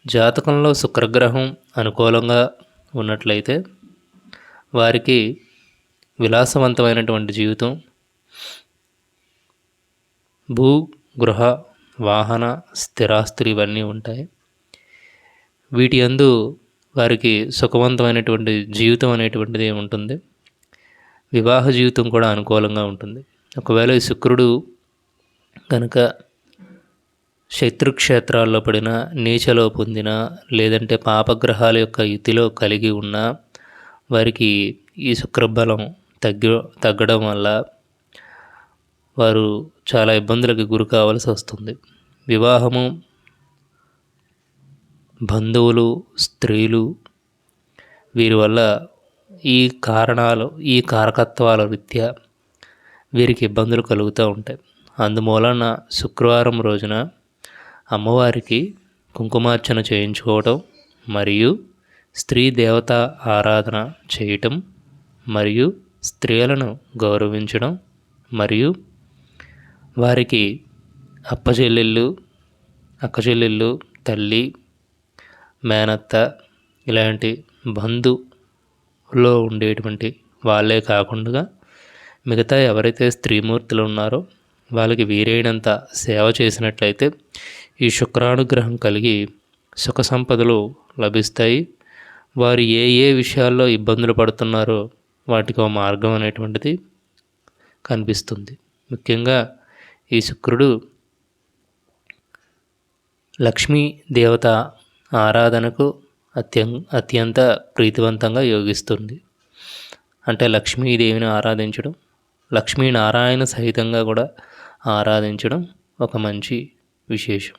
జాతకంలో శుక్రగ్రహం అనుకూలంగా ఉన్నట్లయితే వారికి విలాసవంతమైనటువంటి జీవితం, భూ గృహ వాహన స్థిరాస్తులు ఇవన్నీ ఉంటాయి. వీటి యందు వారికి సుఖవంతమైనటువంటి జీవితం అనేటువంటిది ఉంటుంది. వివాహ జీవితం కూడా అనుకూలంగా ఉంటుంది. ఒకవేళ ఈ శుక్రుడు కనుక శత్రుక్షేత్రాల్లో పడిన, నీచలో పొందిన, లేదంటే పాపగ్రహాల యొక్క యుతిలో కలిగి ఉన్న వారికి ఈ శుక్రబలం తగ్గడం వల్ల వారు చాలా ఇబ్బందులకు గురి కావాల్సి వస్తుంది. వివాహము, బంధువులు, స్త్రీలు వీరి వల్ల ఈ కారకత్వాల రీత్యా వీరికి ఇబ్బందులు కలుగుతూ ఉంటాయి. అందుమూలన శుక్రవారం రోజున అమ్మవారికి కుంకుమార్చన చేయించుకోవటం, మరియు స్త్రీ దేవత ఆరాధన చేయటం, మరియు స్త్రీలను గౌరవించడం, మరియు వారికి అక్కచెల్లెళ్ళు, తల్లి, మేనత్త ఇలాంటి బంధులో ఉండేటువంటి వాళ్ళే కాకుండా మిగతా ఎవరైతే స్త్రీమూర్తులు ఉన్నారో వాళ్ళకి వీరైనంత సేవ చేసినట్లయితే ఈ శుక్రానుగ్రహం కలిగి సుఖ సంపదలు లభిస్తాయి. వారు ఏ ఏ విషయాల్లో ఇబ్బందులు పడుతున్నారో వాటికి ఒక మార్గం అనేటువంటిది కనిపిస్తుంది. ముఖ్యంగా ఈ శుక్రుడు లక్ష్మీ దేవత ఆరాధనకు అత్యంత ప్రీతివంతంగా యోగిస్తుంది. అంటే లక్ష్మీదేవిని ఆరాధించడం, లక్ష్మీనారాయణ సహితంగా కూడా ఆరాధించడం ఒక మంచి విశేషం.